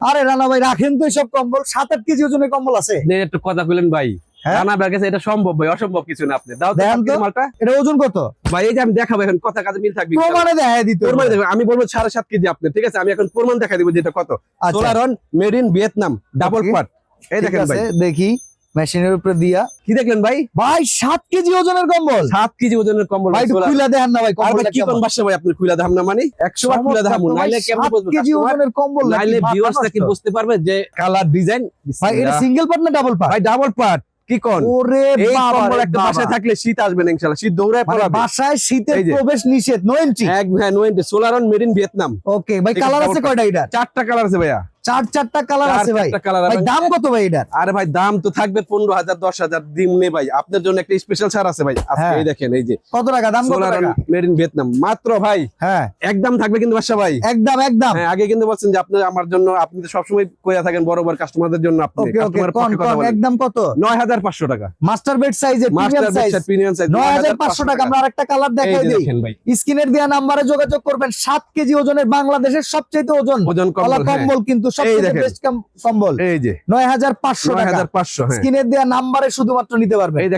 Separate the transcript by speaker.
Speaker 1: আরে রানা ভাই রাখেন তো সব কম্বল, 7-8 কেজি ওজনের কম্বল আছে।
Speaker 2: একটু কথা বলেন ভাই,
Speaker 1: হ্যাঁ?
Speaker 2: রানা ভাইয়ের কাছে এটা সম্ভব ভাই, অসম্ভব কিছু না। আপনি দাও তো
Speaker 1: দেখেন তো।
Speaker 2: মালটা
Speaker 1: এটা ওজন কত
Speaker 2: ভাই, এই যে আমি দেখাবো এখন, কথা কাজে মিল থাকবে।
Speaker 1: প্রমাণে দেখায় দিতে
Speaker 2: প্রমাণ
Speaker 1: হবে।
Speaker 2: দেখবেন, আমি বলবো 7.5 কেজি আপনি, ঠিক আছে? আমি এখন প্রমাণ দেখা দিব যেটা কত।
Speaker 1: আচ্ছা।
Speaker 2: সোলারন made in Vietnam, double
Speaker 1: Okay.
Speaker 2: Part. এই
Speaker 1: ঠিক
Speaker 2: দেখেন ভাই,
Speaker 1: আছে, দেখি মেশিনের উপরে দিয়া।
Speaker 2: কি দেখলেন ভাই?
Speaker 1: ভাই 7 কেজি ওজনের কম্বল।
Speaker 2: 7 কেজি ওজনের কম্বল
Speaker 1: ভাই একটু
Speaker 2: সোলার।
Speaker 1: খুলে দেখেন না ভাই
Speaker 2: আর ভাই
Speaker 1: কম্বলটা
Speaker 2: কি কোন
Speaker 1: কেমন।
Speaker 2: বাসা ভাই, আপনি খুলে দেখাম না মানে 100 বার খুলে দেখাবো, নাইলে কেমন
Speaker 1: 7
Speaker 2: বুঝবে
Speaker 1: কেজি
Speaker 2: কাস্টমার?
Speaker 1: ওজনের কম্বল নাকি?
Speaker 2: নাইলে
Speaker 1: মাথা
Speaker 2: ভিউয়ার্সরা কি
Speaker 1: নষ্ট।
Speaker 2: বুঝতে পারবে যে কালার ডিজাইন।
Speaker 1: ভাই এটা সিঙ্গেল পার্ট না ডাবল পার্ট?
Speaker 2: ভাই ডাবল পার্ট, কি কোন?
Speaker 1: ওরে
Speaker 2: এই
Speaker 1: বাবা
Speaker 2: কম্বল
Speaker 1: রে
Speaker 2: একটা
Speaker 1: বাবা।
Speaker 2: বাসায় থাকলে শীত আসবে না ইনশাআল্লাহ, শীত দৌড়ায়
Speaker 1: মানে
Speaker 2: পড়াবে।
Speaker 1: বাসায় শীতের
Speaker 2: এই যে।
Speaker 1: প্রবেশ নিষেধ, নো এন্ট্রি।
Speaker 2: এক হ্যাঁ, নোয়েন্টি সোলারন মেড ইন ভিয়েতনাম।
Speaker 1: ওকে ভাই,
Speaker 2: ঠিক আছে,
Speaker 1: কালার
Speaker 2: double
Speaker 1: আছে কয়টা এটা?
Speaker 2: 4টা কালার আছে ভাইয়া,
Speaker 1: 4টা কালার আছে ভাই।
Speaker 2: 4টা কালার।
Speaker 1: ভাই দাম কত ভাই এটার?
Speaker 2: আরে ভাই দাম তো থাকবে 15,000 10,000 দিম নে ভাই, আপনার জন্য একটা স্পেশাল ছাড় আছে ভাই আজকে।
Speaker 1: হ্যাঁ।
Speaker 2: এই দেখেন, এই যে
Speaker 1: কত টাকা দাম, কত
Speaker 2: সোলারন
Speaker 1: টাকা?
Speaker 2: মেড ইন ভিয়েতনাম মাত্র ভাই
Speaker 1: হ্যাঁ
Speaker 2: একদম থাকবে কিন্তু বাসা ভাই।
Speaker 1: একদম একদম।
Speaker 2: হ্যাঁ, আগে কিন্তু বলছেন যে আপনি আমার জন্য, আপনি তো সবসময় কইয়া থাকেন বড় বড় কাস্টমারদের জন্য, আপনি
Speaker 1: ওকে ওকে,
Speaker 2: কাস্টমারের
Speaker 1: কোন
Speaker 2: পক্ষে কথা
Speaker 1: কোন
Speaker 2: বলেন।
Speaker 1: একদম কত?
Speaker 2: 9,500 টাকা
Speaker 1: মাস্টার বেড সাইজের
Speaker 2: master
Speaker 1: premium size,
Speaker 2: bed premium size
Speaker 1: 9,500 টাকা। আমরা আরেকটা কালার
Speaker 2: এই
Speaker 1: দেখাই
Speaker 2: যে
Speaker 1: দেই।
Speaker 2: দেখেন ভাই,
Speaker 1: স্ক্রিনের দেয়া নাম্বারে যোগাযোগ করবেন। 7 কেজি ওজনের বাংলাদেশের সবচেয়ে ওজন
Speaker 2: ওজন
Speaker 1: কলা
Speaker 2: কম্বল। হ্যাঁ,
Speaker 1: কম্বল, কিন্তু সবচেয়ে
Speaker 2: দেখেন।
Speaker 1: বেস্ট কম্বল।
Speaker 2: এই যে
Speaker 1: 9,500 টাকা।
Speaker 2: 9,500। হ্যাঁ,
Speaker 1: স্ক্রিনের দেয়া নাম্বারে শুধুমাত্র নিতে পারবেন।
Speaker 2: এই